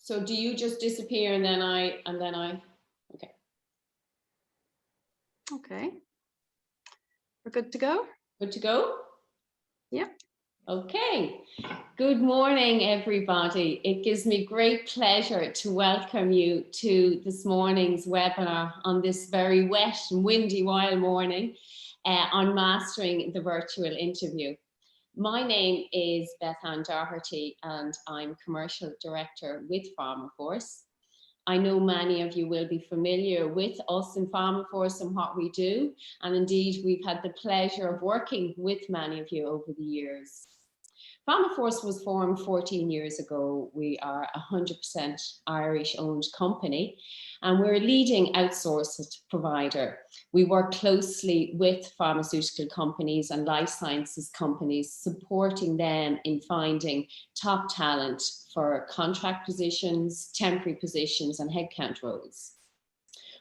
So do you just disappear and then I, okay. Okay. We're good to go? Good to go? Yeah. Okay. Good morning, everybody. It gives me great pleasure to welcome you to this morning's webinar on this very wet and windy wild morning on mastering the virtual interview. My name is Bethan Doherty and I'm Commercial Director with Pharmaforce. I know many of you will be familiar with us in Pharmaforce and what we do, and indeed we've had the pleasure of working with many of you over the years. Pharmaforce was formed 14 years ago. We are a 100% Irish-owned company, and we're a leading outsourced provider. We work closely with pharmaceutical companies and life sciences companies, supporting them in finding top talent for contract positions, temporary positions, and headcount roles.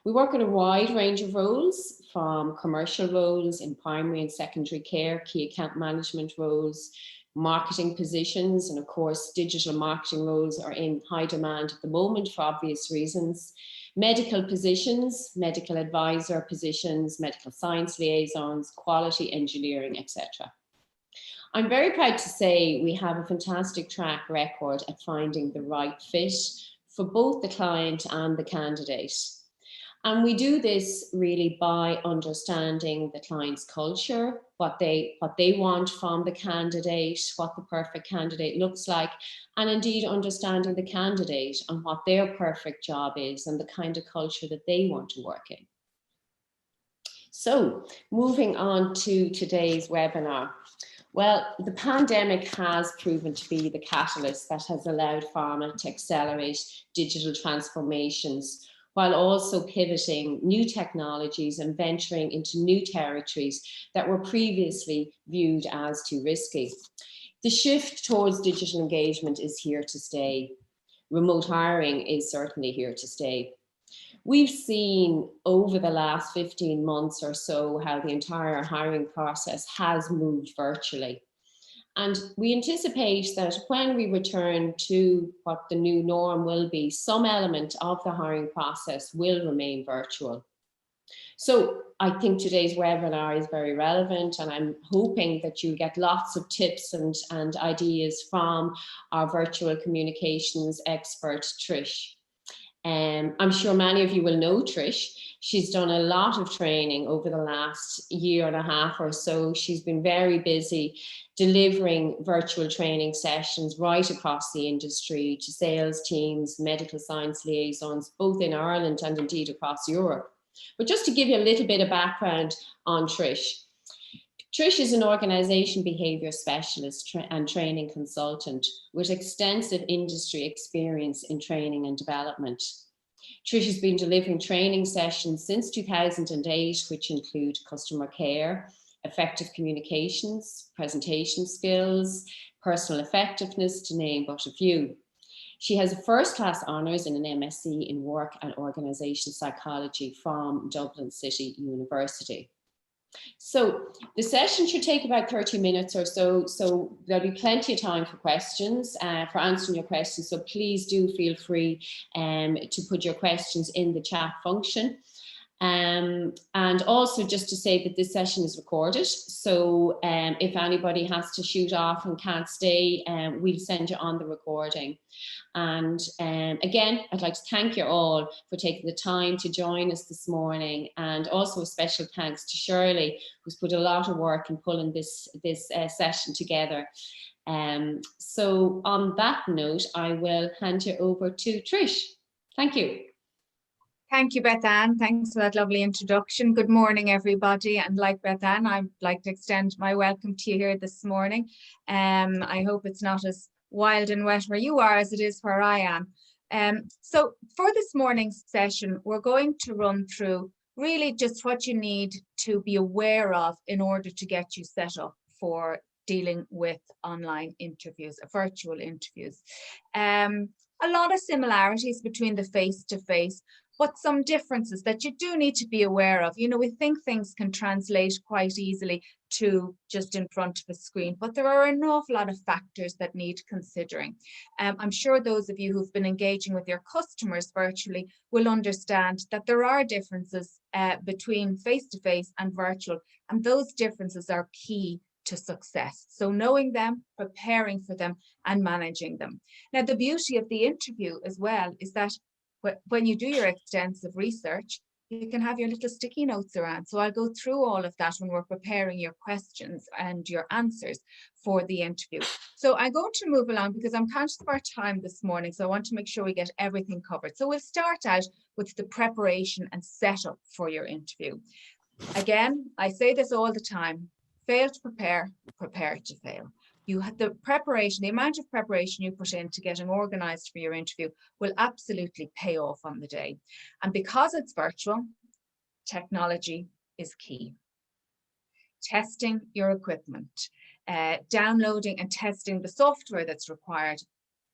We work in a wide range of roles, from commercial roles in primary and secondary care, key account management roles, marketing positions, and of course digital marketing roles are in high demand at the moment for obvious reasons, medical positions, medical advisor positions, medical science liaisons, quality engineering, etc. I'm very proud to say we have a fantastic track record at finding the right fit for both the client and the candidate. And we do this really by understanding the client's culture, what they want from the candidate, what the perfect candidate looks like, and indeed understanding the candidate and what their perfect job is and the kind of culture that they want to work in. So moving on to today's webinar. Well, the pandemic has proven to be the catalyst that has allowed pharma to accelerate digital transformations, while also pivoting new technologies and venturing into new territories that were previously viewed as too risky. The shift towards digital engagement is here to stay. Remote hiring is certainly here to stay. We've seen over the last 15 months or so how the entire hiring process has moved virtually. And we anticipate that when we return to what the new norm will be, some element of the hiring process will remain virtual. So I think today's webinar is very relevant, and I'm hoping that you get lots of tips and ideas from our virtual communications expert, Trish. I'm sure many of you will know Trish. She's done a lot of training over the last year and a half or so. She's been very busy delivering virtual training sessions right across the industry to sales teams, medical science liaisons, both in Ireland and indeed across Europe. But just to give you a little bit of background on Trish. Trish is an organisation behaviour specialist and training consultant with extensive industry experience in training and development. Trish has been delivering training sessions since 2008, which include customer care, effective communications, presentation skills, personal effectiveness, to name but a few. She has a first-class honours in an MSc in Work and Organisation Psychology from Dublin City University. So the session should take about 30 minutes or so, so there'll be plenty of time for questions, for answering your questions. So please do feel free to put your questions in the chat function. And also just to say that this session is recorded. So if anybody has to shoot off and can't stay, we'll send you on the recording. And again, I'd like to thank you all for taking the time to join us this morning, and also a special thanks to Shirley, who's put a lot of work in pulling this session together. So on that note, I will hand you over to Trish. Thank you. Thank you, Bethan. Thanks for that lovely introduction. Good morning, everybody. And like Bethan, I'd like to extend my welcome to you here this morning. I hope it's not as wild and wet where you are as it is where I am. So for this morning's session, we're going to run through really just what you need to be aware of in order to get you set up for dealing with online interviews, virtual interviews. A lot of similarities between the face-to-face, but some differences that you do need to be aware of. You know, we think things can translate quite easily to just in front of a screen, but there are an awful lot of factors that need considering. I'm sure those of you who've been engaging with your customers virtually will understand that there are differences between face-to-face and virtual, and those differences are key to success. So knowing them, preparing for them, and managing them. Now, the beauty of the interview as well is that when you do your extensive research, you can have your little sticky notes around. So I'll go through all of that when we're preparing your questions and your answers for the interview. So I'm going to move along because I'm conscious of our time this morning. So I want to make sure we get everything covered. So we'll start out with the preparation and setup for your interview. Again, I say this all the time: fail to prepare, prepare to fail. You have the preparation, the amount of preparation you put into getting organized for your interview will absolutely pay off on the day. And because it's virtual, technology is key. Testing your equipment, downloading and testing the software that's required.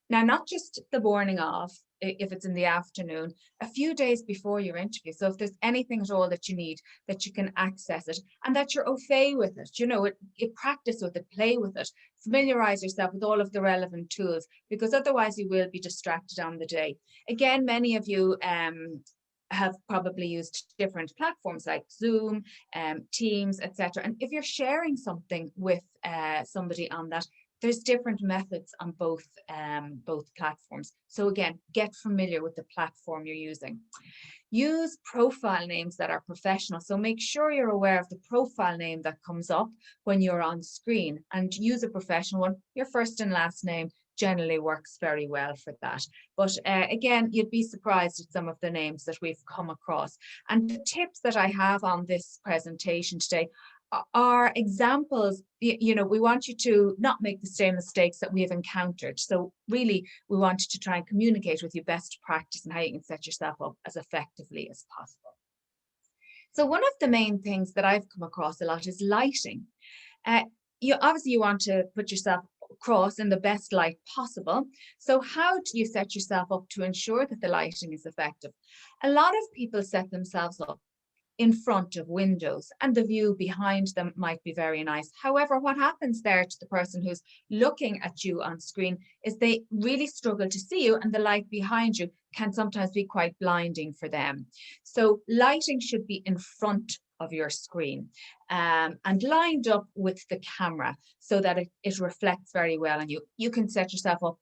Now, not just the morning of, if it's in the afternoon, a few days before your interview. So if there's anything at all that you need, that you can access it and that you're au fait with it, you know, practice with it, play with it, familiarize yourself with all of the relevant tools, because otherwise you will be distracted on the day. Again, many of you have probably used different platforms like Zoom, Teams, etc. And if you're sharing something with somebody on that, there's different methods on both platforms. So again, get familiar with the platform you're using. Use profile names that are professional. So make sure you're aware of the profile name that comes up when you're on screen, and use a professional one. Your first and last name generally works very well for that. But again, you'd be surprised at some of the names that we've come across. And the tips that I have on this presentation today are examples. You know, we want you to not make the same mistakes that we have encountered. So really, we want you to try and communicate with you best practice and how you can set yourself up as effectively as possible. So one of the main things that I've come across a lot is lighting. You want to put yourself across in the best light possible. So how do you set yourself up to ensure that the lighting is effective? A lot of people set themselves up in front of windows, and the view behind them might be very nice. However, what happens there to the person who's looking at you on screen is they really struggle to see you, and the light behind you can sometimes be quite blinding for them. So lighting should be in front of your screen and lined up with the camera so that it reflects very well, and you can set yourself up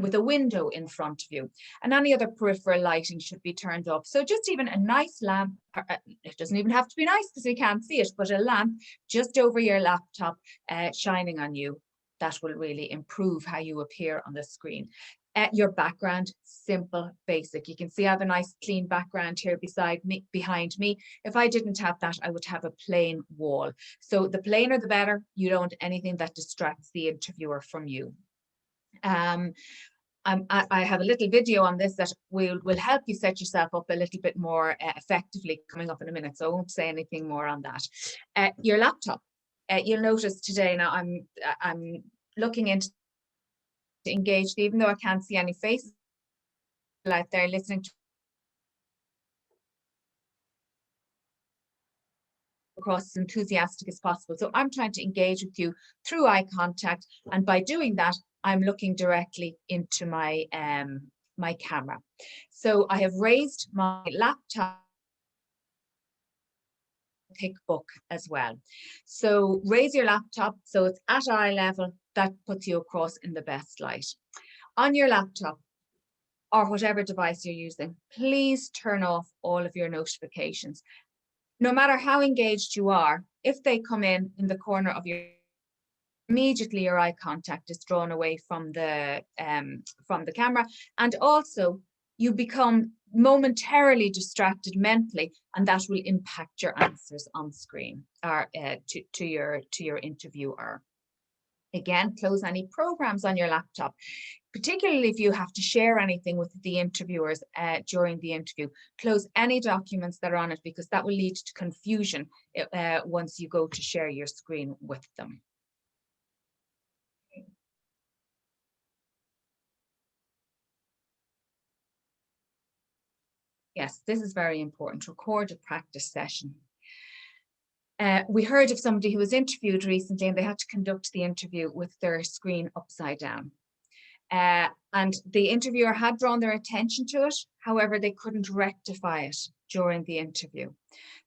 with a window in front of you, and any other peripheral lighting should be turned up. So just even a nice lamp, it doesn't even have to be nice because we can't see it, but a lamp just over your laptop shining on you, that will really improve how you appear on the screen. Your background, simple, basic. You can see I have a nice clean background here behind me. If I didn't have that, I would have a plain wall. So the plainer the better. You don't want anything that distracts the interviewer from you. I have a little video on this that will help you set yourself up a little bit more effectively coming up in a minute, so I won't say anything more on that. Your laptop, you'll notice today now I'm looking into engaged, even though I can't see any faces out there listening to across as enthusiastic as possible. So I'm trying to engage with you through eye contact, and by doing that, I'm looking directly into my my camera. So I have raised my laptop, thick book as well. So raise your laptop so it's at eye level. That puts you across in the best light. On your laptop or whatever device you're using, please turn off all of your notifications. No matter how engaged you are, if they come in the corner of your, immediately your eye contact is drawn away from the camera, and also you become momentarily distracted mentally, and that will impact your answers on screen or to your interviewer. Again, close any programs on your laptop, particularly if you have to share anything with the interviewers during the interview. Close any documents that are on it, because that will lead to confusion once you go to share your screen with them. Yes, this is very important. Record a practice session. We heard of somebody who was interviewed recently and they had to conduct the interview with their screen upside down. And the interviewer had drawn their attention to it. However, they couldn't rectify it during the interview.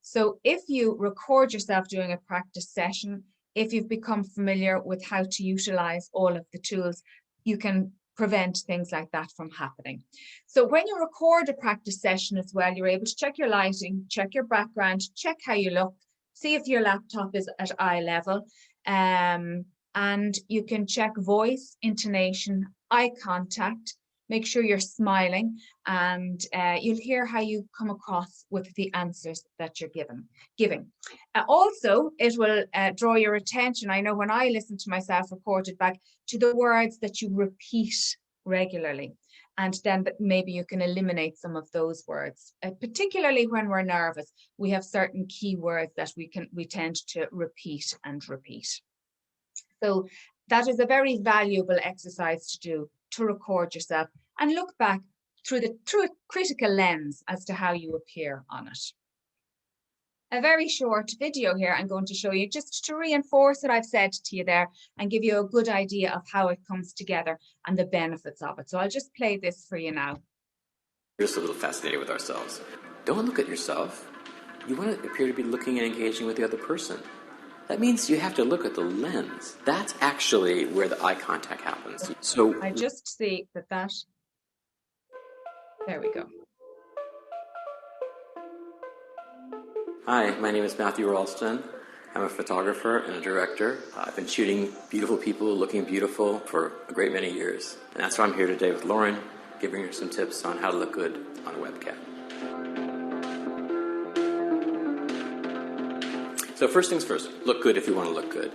So if you record yourself doing a practice session, if you've become familiar with how to utilize all of the tools, you can prevent things like that from happening. So when you record a practice session as well, you're able to check your lighting, check your background, check how you look, see if your laptop is at eye level, and you can check voice, intonation, eye contact, make sure you're smiling, and you'll hear how you come across with the answers that you're giving. Also, it will draw your attention. I know when I listen to myself recorded back, to the words that you repeat regularly. And then maybe you can eliminate some of those words, particularly when we're nervous. We have certain key words that we tend to repeat and repeat. So that is a very valuable exercise to do, to record yourself and look back through a critical lens as to how you appear on it. A very short video here I'm going to show you just to reinforce what I've said to you there and give you a good idea of how it comes together and the benefits of it. So I'll just play this for you now. We're just a little fascinated with ourselves. Don't look at yourself. You want to appear to be looking and engaging with the other person. That means you have to look at the lens. That's actually where the eye contact happens. So I just see that. There we go. Hi, my name is Matthew Ralston. I'm a photographer and a director. I've been shooting beautiful people looking beautiful for a great many years. And that's why I'm here today with Lauren, giving her some tips on how to look good on a webcam. So first things first, look good if you want to look good.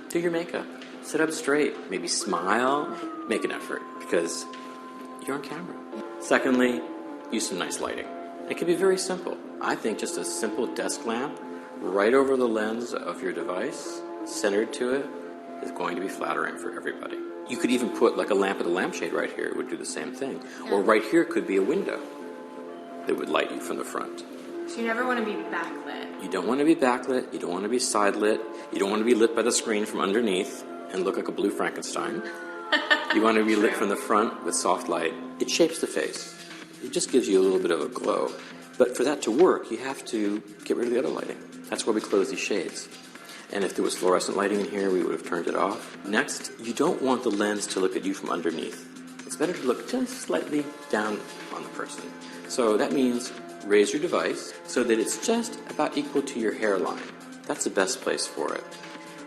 Do your makeup. Sit up straight. Maybe smile. Make an effort because you're on camera. Secondly, use some nice lighting. It can be very simple. I think just a simple desk lamp right over the lens of your device, centered to it, is going to be flattering for everybody. You could even put like a lamp with a lampshade right here. It would do the same thing. Or right here could be a window that would light you from the front. So you never want to be backlit. You don't want to be backlit. You don't want to be side lit. You don't want to be lit by the screen from underneath and look like a blue Frankenstein. You want to be lit from the front with soft light. It shapes the face. It just gives you a little bit of a glow. But for that to work, you have to get rid of the other lighting. That's why we close these shades. And if there was fluorescent lighting in here, we would have turned it off. Next, you don't want the lens to look at you from underneath. It's better to look just slightly down on the person. So that means raise your device so that it's just about equal to your hairline. That's the best place for it.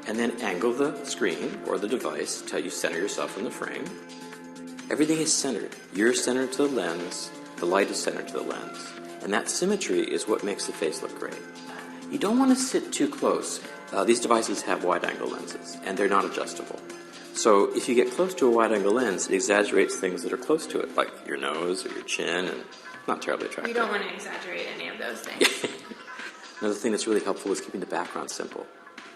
And then angle the screen or the device till you center yourself in the frame. Everything is centered. You're centered to the lens. The light is centered to the lens. And that symmetry is what makes the face look great. You don't want to sit too close. These devices have wide-angle lenses, and they're not adjustable. So if you get close to a wide-angle lens, it exaggerates things that are close to it, like your nose or your chin, and not terribly attractive. You don't want to exaggerate any of those things. Another thing that's really helpful is keeping the background simple.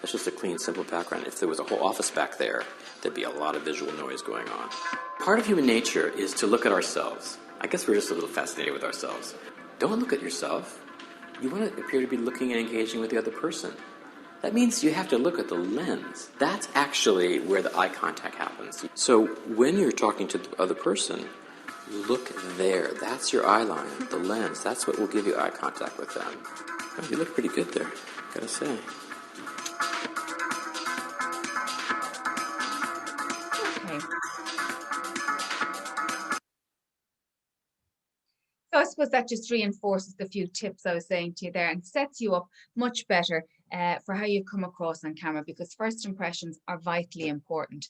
That's just a clean, simple background. If there was a whole office back there, there'd be a lot of visual noise going on. Part of human nature is to look at ourselves. I guess we're just a little fascinated with ourselves. Don't look at yourself. You want to appear to be looking and engaging with the other person. That means you have to look at the lens. That's actually where the eye contact happens. So when you're talking to the other person, look there. That's your eye line, the lens. That's what will give you eye contact with them. Oh, you look pretty good there, gotta say. Okay. So I suppose that just reinforces the few tips I was saying to you there and sets you up much better for how you come across on camera, because first impressions are vitally important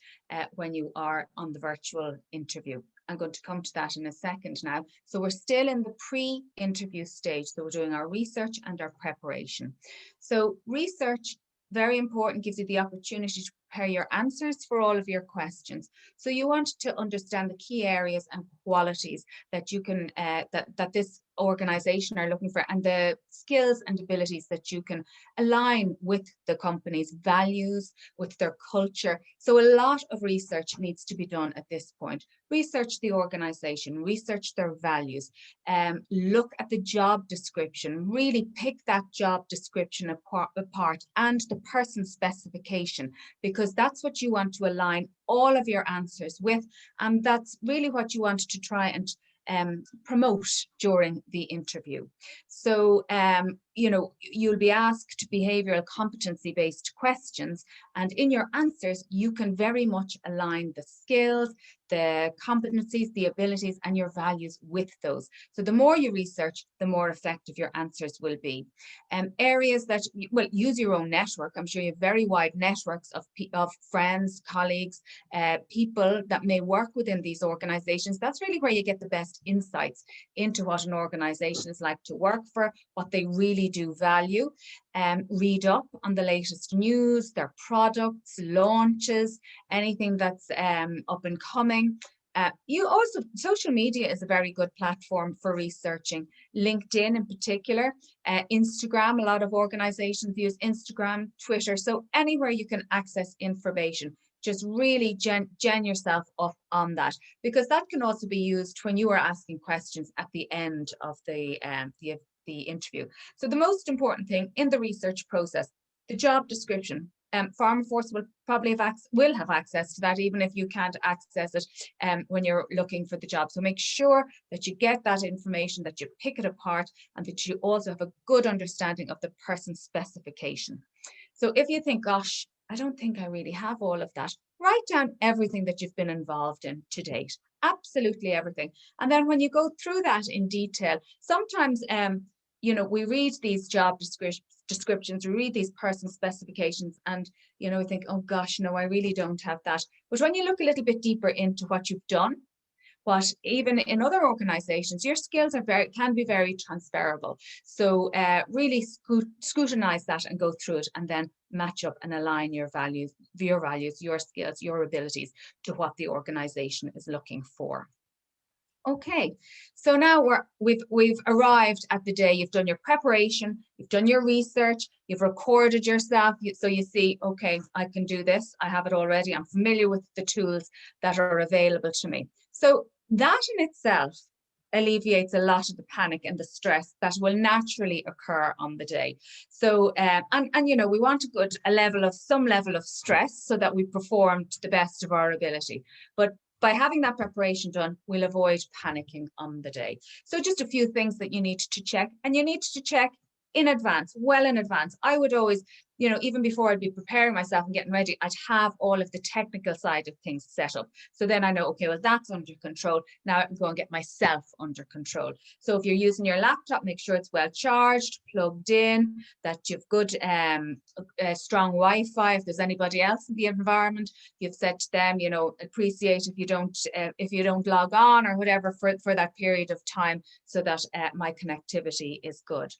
when you are on the virtual interview. I'm going to come to that in a second now. So we're still in the pre-interview stage. So we're doing our research and our preparation. So research, very important, gives you the opportunity to prepare your answers for all of your questions. So you want to understand the key areas and qualities that you can that this organization are looking for, and the skills and abilities that you can align with the company's values, with their culture. So a lot of research needs to be done at this point. Research the organization, research their values, look at the job description, really pick that job description apart and the person specification, because that's what you want to align all of your answers with, and that's really what you want to try and promote during the interview. So, you know, you'll be asked behavioral competency-based questions, and in your answers, you can very much align the skills, the competencies, the abilities, and your values with those. So the more you research, the more effective your answers will be. Areas that, well, use your own network. I'm sure you have very wide networks of friends, colleagues, people that may work within these organizations. That's really where you get the best insights into what an organization is like to work for, what they really do value. Read up on the latest news, their products, launches, anything that's up and coming. You also, social media is a very good platform for researching. LinkedIn in particular, Instagram, a lot of organizations use Instagram, Twitter. So anywhere you can access information, just really gen yourself up on that, because that can also be used when you are asking questions at the end of the interview. So the most important thing in the research process, the job description. Pharmaforce will probably have access to that, even if you can't access it when you're looking for the job. So make sure that you get that information, that you pick it apart, and that you also have a good understanding of the person's specification. So if you think, gosh, I don't think I really have all of that, write down everything that you've been involved in to date, absolutely everything. And then when you go through that in detail, sometimes you know, we read these job descriptions, we read these person specifications, and, you know, we think, oh gosh, no, I really don't have that. But when you look a little bit deeper into what you've done, what even in other organizations, your skills are can be very transferable. So really scrutinize that and go through it, and then match up and align your values, your skills, your abilities to what the organization is looking for. Okay, so now we've arrived at the day. You've done your preparation, you've done your research, you've recorded yourself, so you see, okay, I can do this, I have it already, I'm familiar with the tools that are available to me. So that in itself alleviates a lot of the panic and the stress that will naturally occur on the day. So and you know, we want some level of stress so that we perform to the best of our ability. But by having that preparation done, we'll avoid panicking on the day. So just a few things that you need to check, and you need to check in advance, well in advance. I would always, you know, even before I'd be preparing myself and getting ready, I'd have all of the technical side of things set up. So then I know, okay, well, that's under control. Now I can go and get myself under control. So if you're using your laptop, make sure it's well charged, plugged in, that you've good, strong Wi-Fi. If there's anybody else in the environment, you've said to them, you know, appreciate if you don't log on or whatever for that period of time, so that my connectivity is good.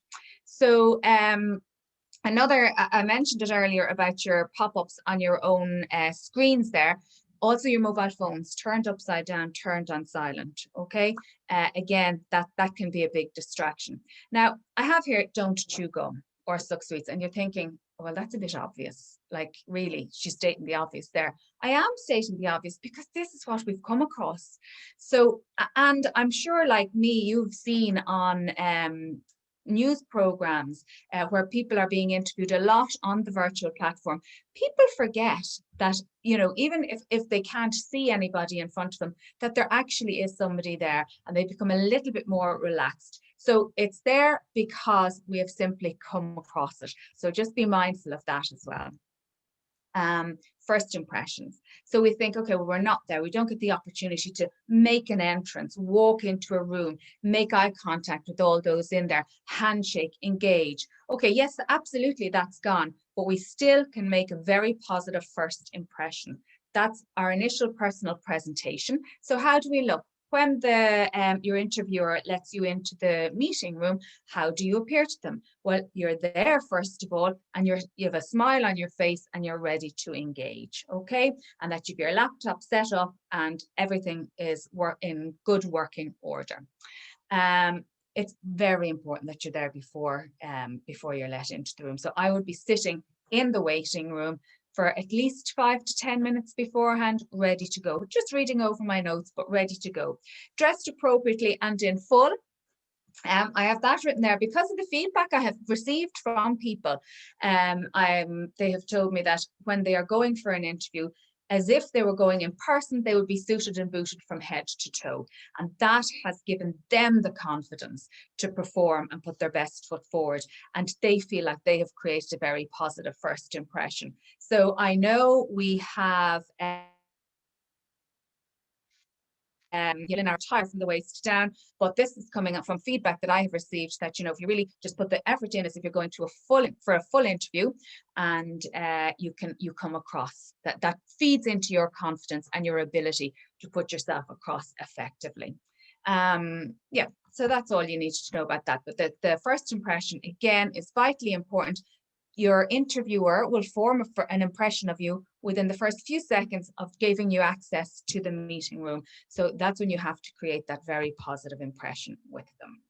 So I mentioned it earlier about your pop-ups on your own screens there. Also your mobile phones turned upside down, turned on silent, okay? Again, that can be a big distraction. Now, I have here, don't chew gum or suck sweets, and you're thinking, well, that's a bit obvious. Like, really, she's stating the obvious there. I am stating the obvious because this is what we've come across. So, and I'm sure like me, you've seen on news programs where people are being interviewed a lot on the virtual platform. People forget that, you know, even if they can't see anybody in front of them, that there actually is somebody there, and they become a little bit more relaxed. So it's there because we have simply come across it. So just be mindful of that as well. First impressions. So we think, okay, well, we're not there. We don't get the opportunity to make an entrance, walk into a room, make eye contact with all those in there, handshake, engage. Okay, yes, absolutely, that's gone, but we still can make a very positive first impression. That's our initial personal presentation. So how do we look? When your interviewer lets you into the meeting room, how do you appear to them? Well, you're there first of all, and you have a smile on your face, and you're ready to engage, okay? And that you've your laptop set up and everything is in good working order. it's very important that you're there before you're let into the room. So I would be sitting in the waiting room for at least 5 to 10 minutes beforehand, ready to go, just reading over my notes, but ready to go, dressed appropriately and in full. I have that written there because of the feedback I have received from people. They have told me that when they are going for an interview, as if they were going in person, they would be suited and booted from head to toe. And that has given them the confidence to perform and put their best foot forward. And they feel like they have created a very positive first impression. So I know we have in our attire from the waist down, but this is coming up from feedback that I have received that, you know, if you really just put the effort in as if you're going to for a full interview, and you come across that feeds into your confidence and your ability to put yourself across effectively. Yeah, so that's all you need to know about that. But the first impression, again, is vitally important. Your interviewer will form an impression of you within the first few seconds of giving you access to the meeting room. So that's when you have to create that very positive impression with them.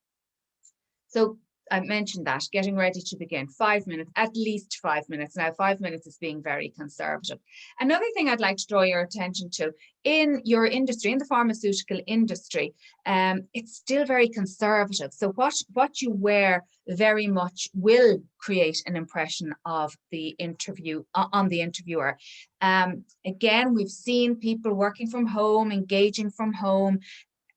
So I mentioned that, getting ready to begin, 5 minutes, at least 5 minutes. Now, 5 minutes is being very conservative. Another thing I'd like to draw your attention to, in your industry, in the pharmaceutical industry, it's still very conservative. So what you wear very much will create an impression of the interview, on the interviewer. Again, we've seen people working from home, engaging from home,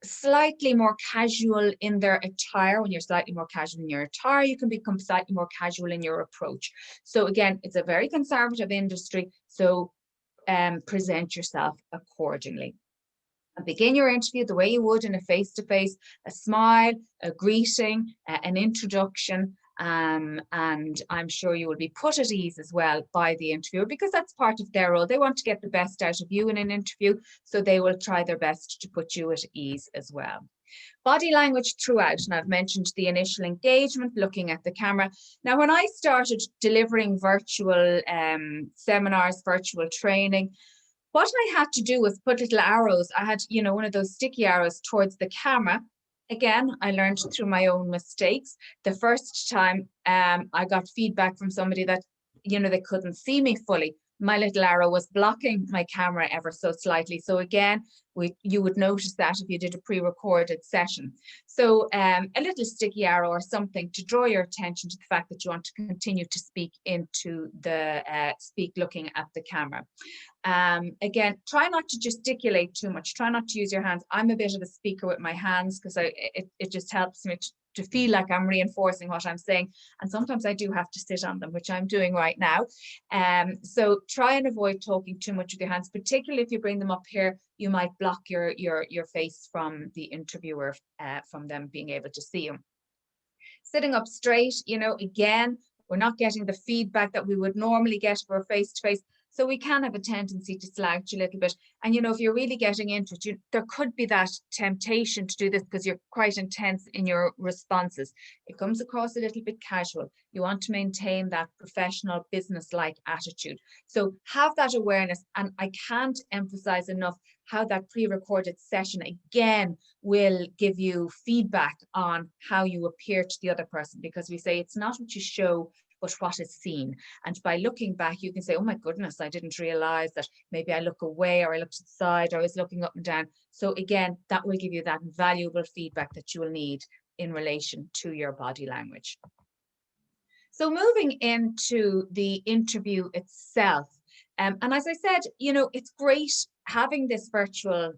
slightly more casual in their attire. When you're slightly more casual in your attire, you can become slightly more casual in your approach. So again, it's a very conservative industry, so present yourself accordingly. And begin your interview the way you would in a face-to-face, a smile, a greeting, an introduction, and I'm sure you will be put at ease as well by the interviewer, because that's part of their role. They want to get the best out of you in an interview, so they will try their best to put you at ease as well. Body language throughout, and I've mentioned the initial engagement, looking at the camera. Now, when I started delivering virtual seminars, virtual training, what I had to do was put little arrows. I had, you know, one of those sticky arrows towards the camera. Again, I learned through my own mistakes. The first time I got feedback from somebody that, you know, they couldn't see me fully. My little arrow was blocking my camera ever so slightly. So again, you would notice that if you did a pre-recorded session. So a little sticky arrow or something to draw your attention to the fact that you want to continue to speak into the, speak looking at the camera. Again, try not to gesticulate too much. Try not to use your hands. I'm a bit of a speaker with my hands because it just helps me to feel like I'm reinforcing what I'm saying. And sometimes I do have to sit on them, which I'm doing right now. So try and avoid talking too much with your hands, particularly if you bring them up here, you might block your face from the interviewer, from them being able to see you. Sitting up straight, you know, again, we're not getting the feedback that we would normally get for a face-to-face. So we can have a tendency to slouch a little bit. And, you know, if you're really getting into it, there could be that temptation to do this because you're quite intense in your responses. It comes across a little bit casual. You want to maintain that professional, business-like attitude. So have that awareness. And I can't emphasize enough how that pre-recorded session, again, will give you feedback on how you appear to the other person, because we say it's not what you show, but what is seen. And by looking back, you can say, oh my goodness, I didn't realize that maybe I look away, or I looked to the side, or I was looking up and down. So again, that will give you that valuable feedback that you will need in relation to your body language. So moving into the interview itself. And as I said, you know, it's great having this virtual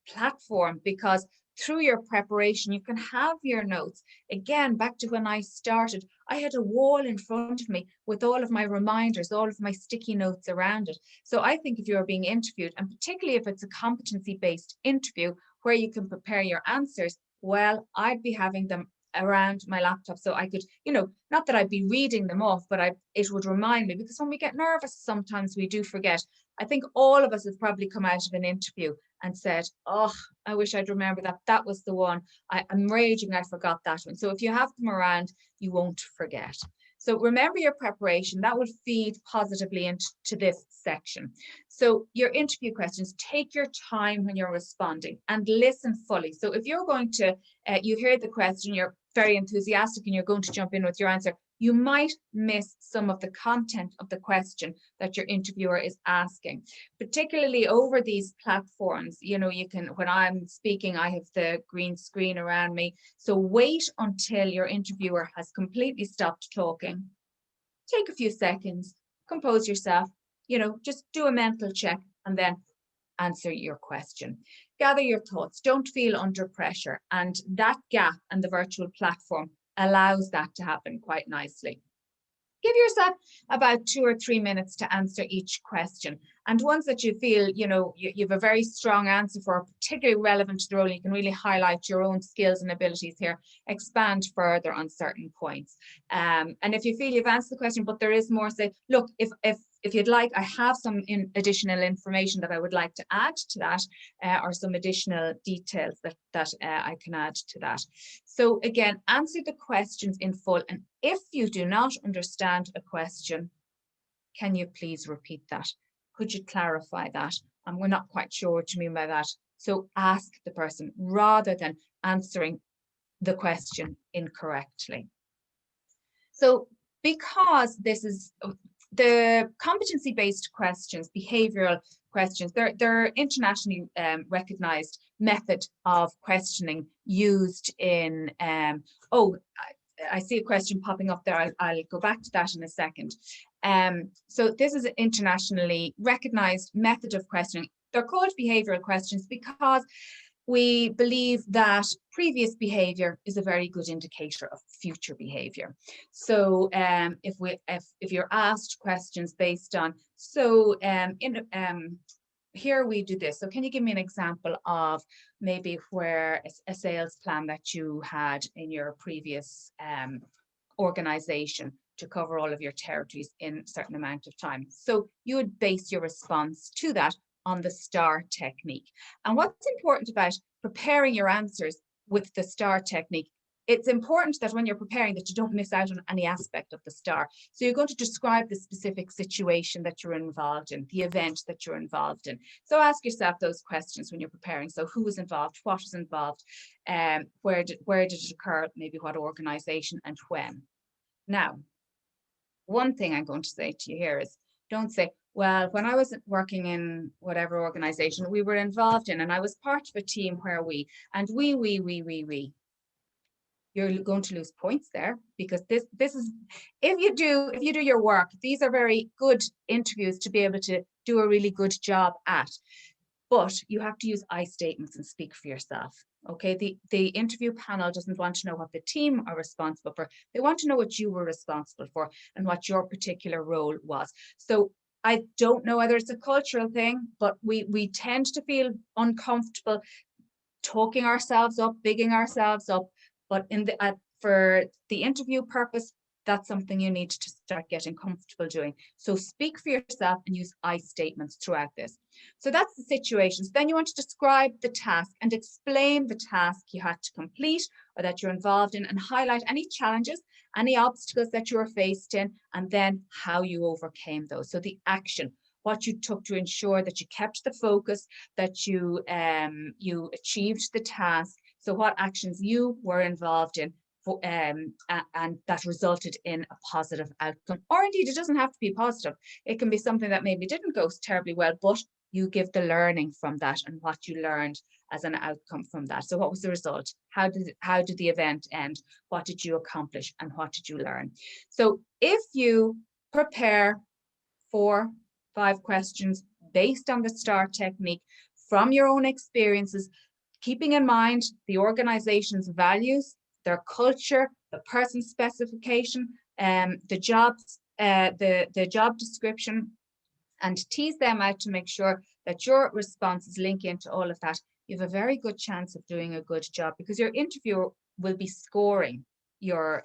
platform because through your preparation, you can have your notes. Again, back to when I started, I had a wall in front of me with all of my reminders, all of my sticky notes around it. So I think if you're being interviewed, and particularly if it's a competency-based interview where you can prepare your answers, well, I'd be having them around my laptop so I could, you know, not that I'd be reading them off, but it would remind me, because when we get nervous, sometimes we do forget. I think all of us have probably come out of an interview and said, oh, I wish I'd remember that. That was the one. I'm raging, I forgot that one. So if you have them around, you won't forget. So remember your preparation. That will feed positively into this section. So your interview questions, take your time when you're responding and listen fully. So if you're going to, you hear the question, you're very enthusiastic and you're going to jump in with your answer, you might miss some of the content of the question that your interviewer is asking. Particularly over these platforms, you know, you can, when I'm speaking, I have the green screen around me. So wait until your interviewer has completely stopped talking. Take a few seconds, compose yourself, you know, just do a mental check and then answer your question. Gather your thoughts, don't feel under pressure. And that gap and the virtual platform allows that to happen quite nicely. Give yourself about 2 or 3 minutes to answer each question. And ones that you feel, you know, you have a very strong answer for, particularly relevant to the role, you can really highlight your own skills and abilities here, expand further on certain points. And if you feel you've answered the question, but there is more, say, look, if you'd like, I have some additional information that I would like to add to that, or some additional details that I can add to that. So again, answer the questions in full. And if you do not understand a question, can you please repeat that? Could you clarify that? And we're not quite sure what you mean by that. So ask the person rather than answering the question incorrectly. So because this is the competency-based questions, behavioral questions, they're internationally recognized method of questioning used in, I see a question popping up there. I'll go back to that in a second. So this is an internationally recognized method of questioning. They're called behavioral questions because we believe that previous behavior is a very good indicator of future behavior. So if you're asked questions based on, here we do this. So can you give me an example of maybe where a sales plan that you had in your previous organization to cover all of your territories in a certain amount of time? So you would base your response to that on the STAR technique. And what's important about preparing your answers with the STAR technique, it's important that when you're preparing that you don't miss out on any aspect of the STAR. So you're going to describe the specific situation that you're involved in, the event that you're involved in. So ask yourself those questions when you're preparing. So who was involved, what was involved, where did it occur, maybe what organization and when. Now, one thing I'm going to say to you here is, don't say, well, when I was working in whatever organization we were involved in, and I was part of a team where we. You're going to lose points there, because this is, if you do your work, these are very good interviews to be able to do a really good job at. But you have to use I statements and speak for yourself. Okay, the interview panel doesn't want to know what the team are responsible for. They want to know what you were responsible for and what your particular role was. So I don't know whether it's a cultural thing, but we tend to feel uncomfortable talking ourselves up, bigging ourselves up. But for the interview purpose, that's something you need to start getting comfortable doing. So speak for yourself and use I statements throughout this. So that's the situation. So then you want to describe the task and explain the task you had to complete or that you're involved in, and highlight any challenges, any obstacles that you were faced in, and then how you overcame those. So the action, what you took to ensure that you kept the focus, that you achieved the task. So what actions you were involved in, and that resulted in a positive outcome. Or indeed, it doesn't have to be positive. It can be something that maybe didn't go terribly well, but you give the learning from that and what you learned as an outcome from that. So what was the result? How did the event end? What did you accomplish and what did you learn? So if you prepare 4-5 questions based on the STAR technique from your own experiences, keeping in mind the organization's values, their culture, the person's specification, the job description, and tease them out to make sure that your responses link into all of that, you have a very good chance of doing a good job, because your interviewer will be scoring your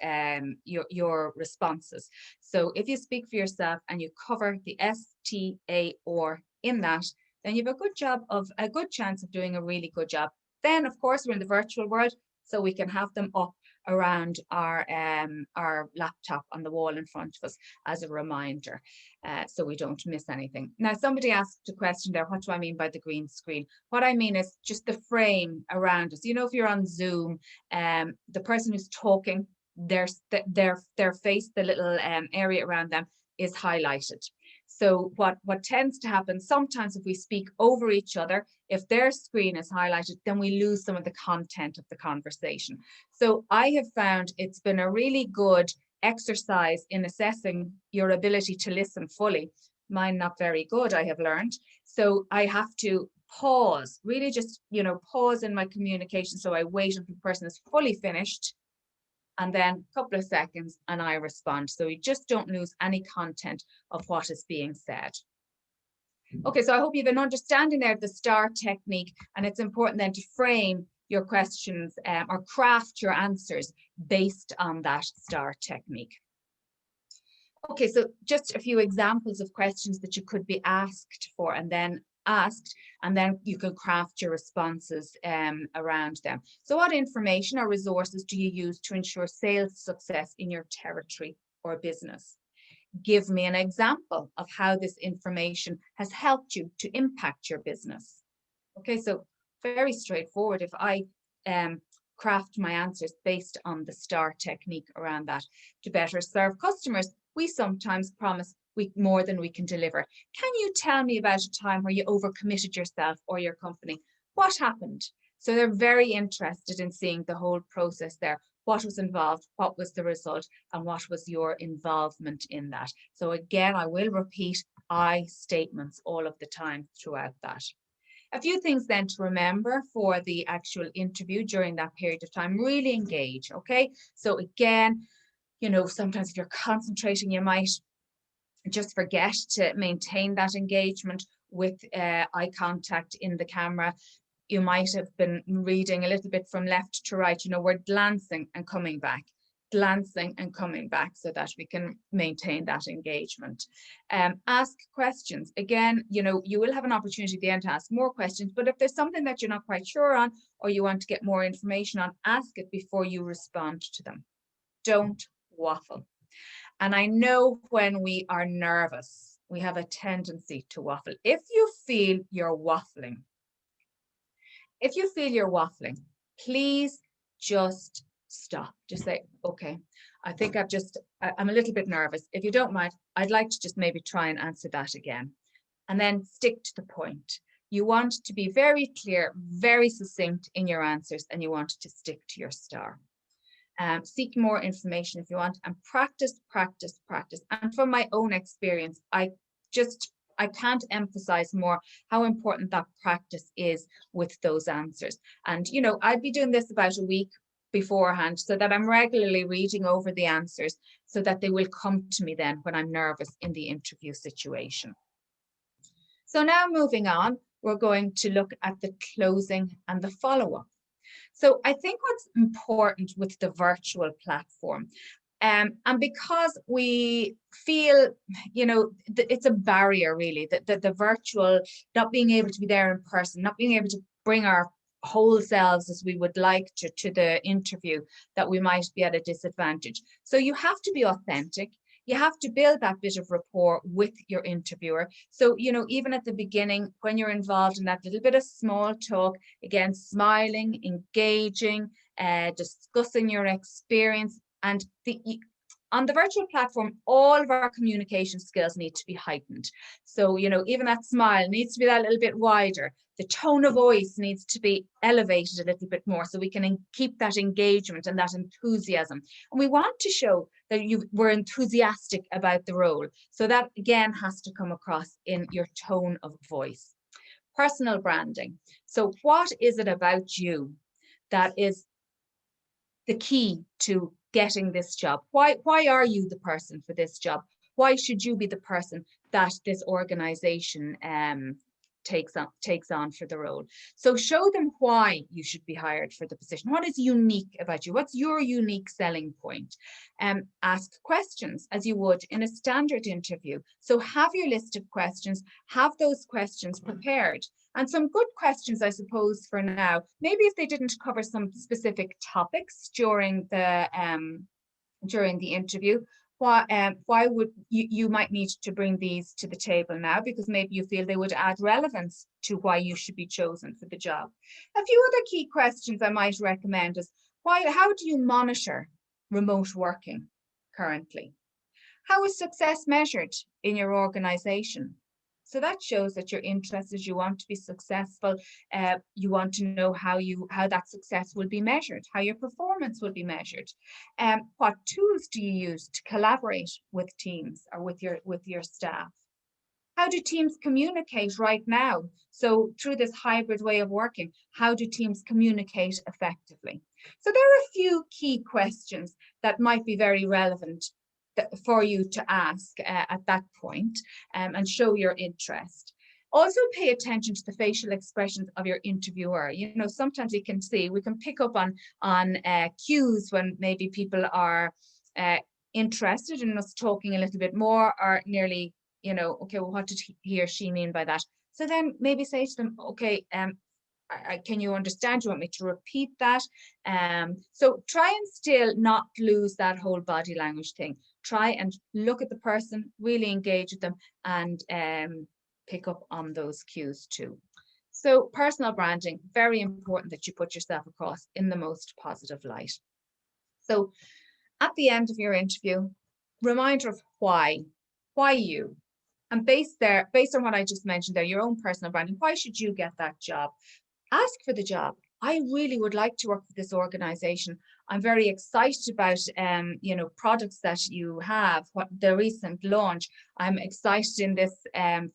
responses. So if you speak for yourself and you cover the STAR in that, then you have a good chance of doing a really good job. Then, of course, we're in the virtual world, so we can have them up around our laptop on the wall in front of us as a reminder, so we don't miss anything. Now, somebody asked a question there, what do I mean by the green screen? What I mean is just the frame around us. You know, if you're on Zoom, the person who's talking, their face, the little area around them is highlighted. So what tends to happen sometimes, if we speak over each other, if their screen is highlighted, then we lose some of the content of the conversation. So I have found it's been a really good exercise in assessing your ability to listen fully. Mine not very good, I have learned. So I have to pause, really just, you know, pause in my communication. So I wait until the person is fully finished, and then a couple of seconds and I respond. So we just don't lose any content of what is being said. Okay, so I hope you have an understanding there of the STAR technique, and it's important then to frame your questions or craft your answers based on that STAR technique. Okay, so just a few examples of questions that you could be asked for, and then you can craft your responses around them. So what information or resources do you use to ensure sales success in your territory or business? Give me an example of how this information has helped you to impact your business. Okay, so very straightforward. If I craft my answers based on the STAR technique around that. To better serve customers, we sometimes promise more than we can deliver. Can you tell me about a time where you overcommitted yourself or your company? What happened? So they're very interested in seeing the whole process there. What was involved, what was the result, and what was your involvement in that? So again, I will repeat I statements all of the time throughout that. A few things then to remember for the actual interview during that period of time. Really engage, okay? So again, you know, sometimes if you're concentrating, you might just forget to maintain that engagement with eye contact in the camera. You might have been reading a little bit from left to right. You know, we're glancing and coming back, glancing and coming back, so that we can maintain that engagement. Ask questions. Again, you know, you will have an opportunity at the end to ask more questions, but if there's something that you're not quite sure on, or you want to get more information on, ask it before you respond to them. Don't waffle. And I know when we are nervous, we have a tendency to waffle. If you feel you're waffling, please just stop. Just say, okay, I think I'm a little bit nervous. If you don't mind, I'd like to just maybe try and answer that again. And then stick to the point. You want to be very clear, very succinct in your answers, and you want to stick to your STAR. Seek more information if you want, and practice, practice, practice. And from my own experience, I can't emphasize more how important that practice is with those answers. And, you know, I'd be doing this about a week beforehand so that I'm regularly reading over the answers so that they will come to me then when I'm nervous in the interview situation. So now moving on, we're going to look at the closing and the follow-up. So I think what's important with the virtual platform, and because we feel, you know, it's a barrier really, that the virtual, not being able to be there in person, not being able to bring our whole selves as we would like to the interview, that we might be at a disadvantage. So you have to be authentic. You have to build that bit of rapport with your interviewer. So, you know, even at the beginning, when you're involved in that little bit of small talk, again, smiling, engaging, discussing your experience. And on the virtual platform, all of our communication skills need to be heightened. So, you know, even that smile needs to be that little bit wider. The tone of voice needs to be elevated a little bit more so we can keep that engagement and that enthusiasm. And we want to show that we're enthusiastic about the role. So that again has to come across in your tone of voice. Personal branding. So what is it about you that is the key to getting this job? Why are you the person for this job? Why should you be the person that this organization takes on for the role? So show them why you should be hired for the position. What is unique about you? What's your unique selling point? Ask questions as you would in a standard interview. So have your list of questions, have those questions prepared. And some good questions, I suppose, for now. Maybe if they didn't cover some specific topics during the interview, why would you might need to bring these to the table now, because maybe you feel they would add relevance to why you should be chosen for the job. A few other key questions I might recommend is, how do you monitor remote working currently? How is success measured in your organization? So that shows that you're interested, you want to be successful, you want to know how that success will be measured, how your performance will be measured. What tools do you use to collaborate with teams or with your staff? How do teams communicate right now? So through this hybrid way of working, how do teams communicate effectively? So there are a few key questions that might be very relevant for you to ask at that point, and show your interest. Also pay attention to the facial expressions of your interviewer. You know, sometimes we can pick up on cues when maybe people are interested in us talking a little bit more, or nearly, you know, okay, well, what did he or she mean by that? So then maybe say to them, okay, can you understand? Do you want me to repeat that? So try and still not lose that whole body language thing. Try and look at the person, really engage with them, and pick up on those cues too. So personal branding, very important that you put yourself across in the most positive light. So at the end of your interview, reminder of why you. And based on what I just mentioned there, your own personal branding, why should you get that job? Ask for the job. I really would like to work for this organization. I'm very excited about you know, products that you have, what the recent launch. I'm excited in this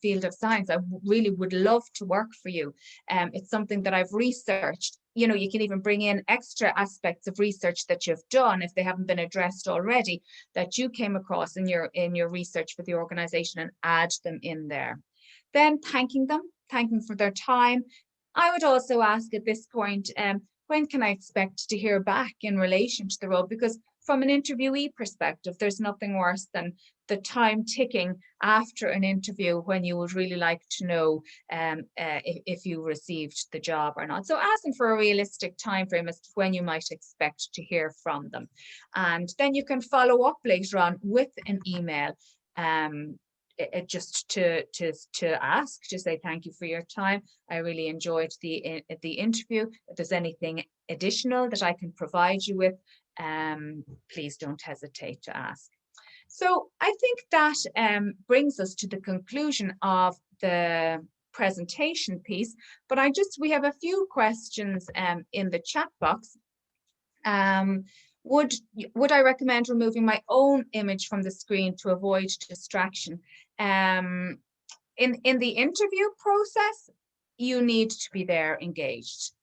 field of science. I really would love to work for you. It's something that I've researched. You know, you can even bring in extra aspects of research that you've done if they haven't been addressed already, that you came across in your research for the organization, and add them in there. Then thanking them for their time. I would also ask at this point, when can I expect to hear back in relation to the role? Because from an interviewee perspective, there's nothing worse than the time ticking after an interview when you would really like to know if you received the job or not. So ask them for a realistic time frame as to when you might expect to hear from them. And then you can follow up later on with an email, just to ask, to say thank you for your time. I really enjoyed the interview. If there's anything additional that I can provide you with, please don't hesitate to ask. So I think that brings us to the conclusion of the presentation piece, but we have a few questions in the chat box. Would I recommend removing my own image from the screen to avoid distraction? In the interview process, you need to be there engaged.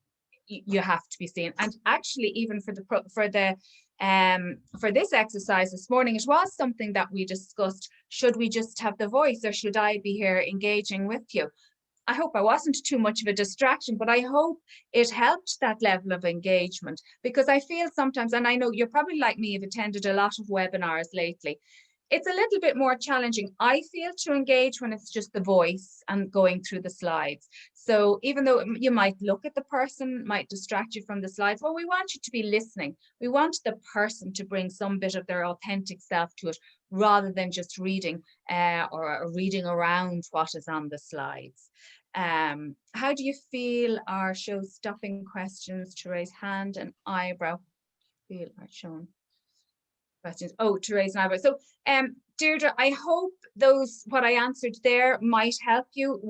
You have to be seen. And actually, even for this exercise this morning, it was something that we discussed. Should we just have the voice, or should I be here engaging with you? I hope I wasn't too much of a distraction, but I hope it helped that level of engagement, because I feel sometimes, and I know you're probably like me, you've attended a lot of webinars lately, it's a little bit more challenging, I feel, to engage when it's just the voice and going through the slides. So even though you might look at the person, might distract you from the slides, well, we want you to be listening. We want the person to bring some bit of their authentic self to it, rather than just reading or reading around what is on the slides. How do you feel our show-stopping questions to raise hand and eyebrow feel are shown? Questions. Oh, to raise an eyebrow. So, Deirdre, I hope what I answered there might help you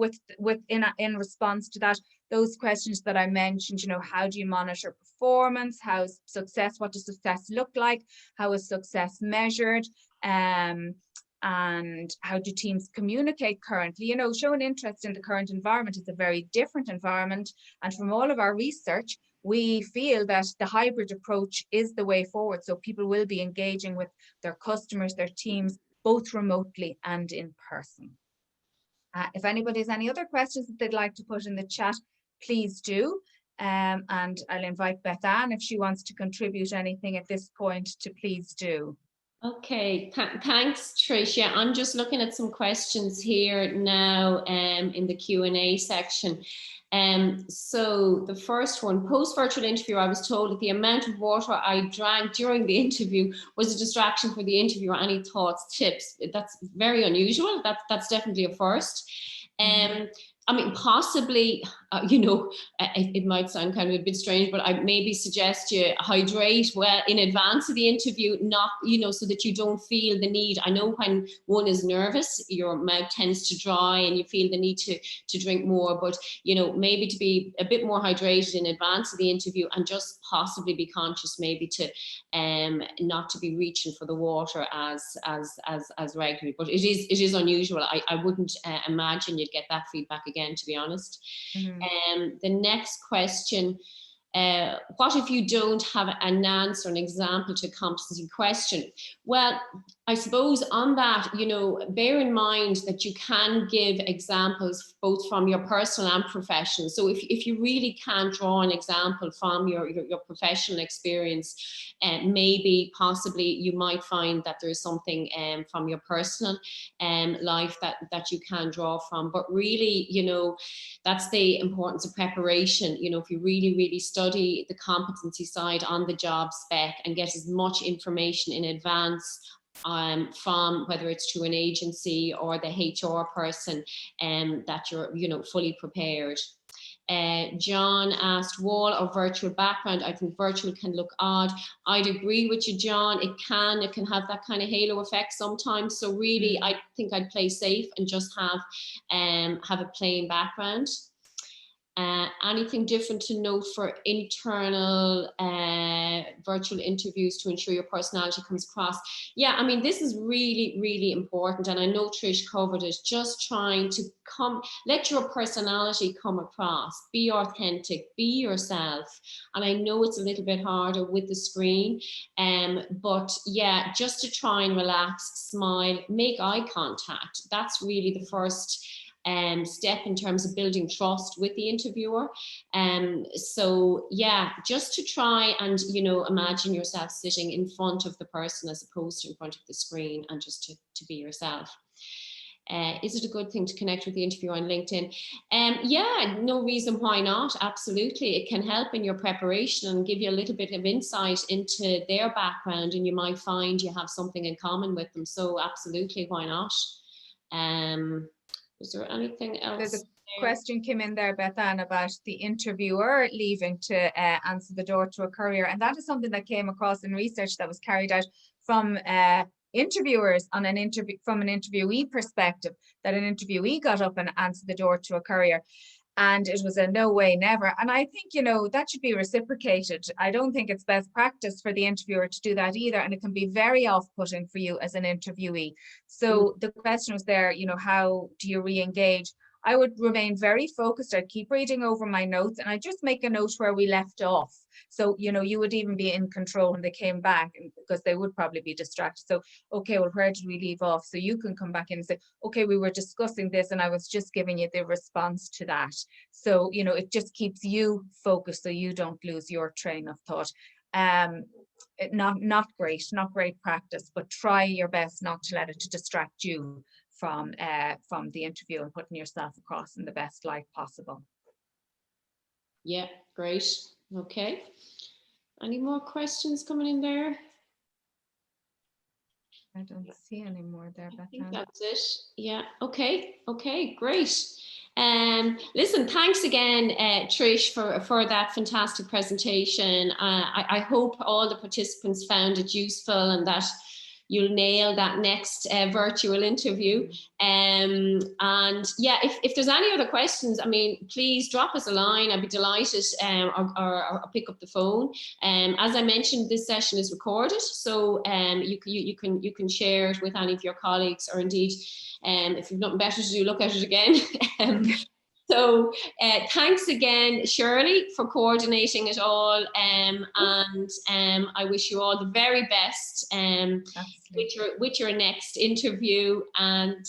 in response to that. Those questions that I mentioned, you know, how do you monitor performance? How's success? What does success look like? How is success measured? And how do teams communicate currently? You know, showing interest in the current environment is a very different environment. And from all of our research, we feel that the hybrid approach is the way forward. So people will be engaging with their customers, their teams, both remotely and in person. If anybody has any other questions that they'd like to put in the chat, please do. And I'll invite Beth Ann, if she wants to contribute anything at this point, to please do. Okay, thanks, Tricia. I'm just looking at some questions here now in the Q&A section. So the first one, post-virtual interview, I was told that the amount of water I drank during the interview was a distraction for the interviewer. Any thoughts, tips? That's very unusual. That's definitely a first. I mean, possibly, it might sound kind of a bit strange, but I'd maybe suggest you hydrate well in advance of the interview, not, so that you don't feel the need. I know when one is nervous, your mouth tends to dry and you feel the need to drink more, but, maybe to be a bit more hydrated in advance of the interview, and just possibly be conscious maybe to not to be reaching for the water as regularly. But it is unusual. I wouldn't imagine you'd get that feedback again, to be honest. The next question, what if you don't have an answer, an example to a competency question? Well, I suppose on that, bear in mind that you can give examples both from your personal and professional. So if you really can't draw an example from your professional experience, maybe possibly you might find that there's something from your personal life that you can draw from. But really, that's the importance of preparation. If you really study the competency side on the job spec and get as much information in advance from whether it's through an agency or the HR person, that you're fully prepared. John asked, wall or virtual background? I think virtual can look odd. I'd agree with you, John. It can have that kind of halo effect sometimes. So really, I think I'd play safe and just have a plain background. Anything different to note for internal virtual interviews to ensure your personality comes across? Yeah, I mean, this is really important, and I know Trish covered it. Just trying to let your personality come across, be authentic, be yourself. And I know it's a little bit harder with the screen, but yeah, just to try and relax, smile, make eye contact. That's really the first step in terms of building trust with the interviewer. So yeah, just to try and, imagine yourself sitting in front of the person as opposed to in front of the screen, and just to be yourself. Is it a good thing to connect with the interviewer on LinkedIn? Yeah, no reason why not. Absolutely. It can help in your preparation and give you a little bit of insight into their background, and you might find you have something in common with them. So absolutely, why not? Is there anything else? There's a question came in there, Beth Ann, about the interviewer leaving to answer the door to a courier. And that is something that came across in research that was carried out from interviewers on an interview, from an interviewee perspective, that an interviewee got up and answered the door to a courier. And it was a no way, never. And I think, that should be reciprocated. I don't think it's best practice for the interviewer to do that either. And it can be very off-putting for you as an interviewee. So the question was there, how do you re-engage? I would remain very focused. I'd keep reading over my notes, and I just make a note where we left off. So, you would even be in control when they came back, because they would probably be distracted. So, okay, well, where did we leave off? So you can come back in and say, okay, we were discussing this and I was just giving you the response to that. So, it just keeps you focused so you don't lose your train of thought. Not great practice, but try your best not to let it to distract you from the interview and putting yourself across in the best light possible. Yeah, great. Okay. Any more questions coming in there? I don't see any more there, Beth. I think that's it. Yeah. Okay, great. Listen, thanks again, Trish, for that fantastic presentation. I hope all the participants found it useful and that you'll nail that next virtual interview. And yeah, if there's any other questions, I mean, please drop us a line. I'd be delighted, or pick up the phone. As I mentioned, this session is recorded, so you can share it with any of your colleagues, or indeed, if you've nothing better to do, look at it again. So thanks again, Shirley, for coordinating it all, and I wish you all the very best with your next interview, and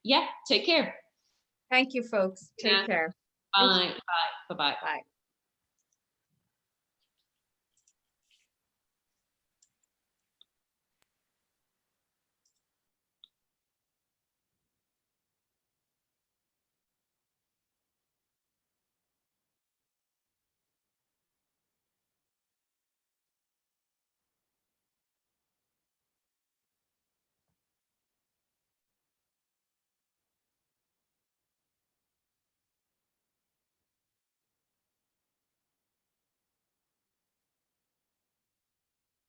yeah, take care. Thank you, folks. Take care. Bye. Bye. Bye. Bye.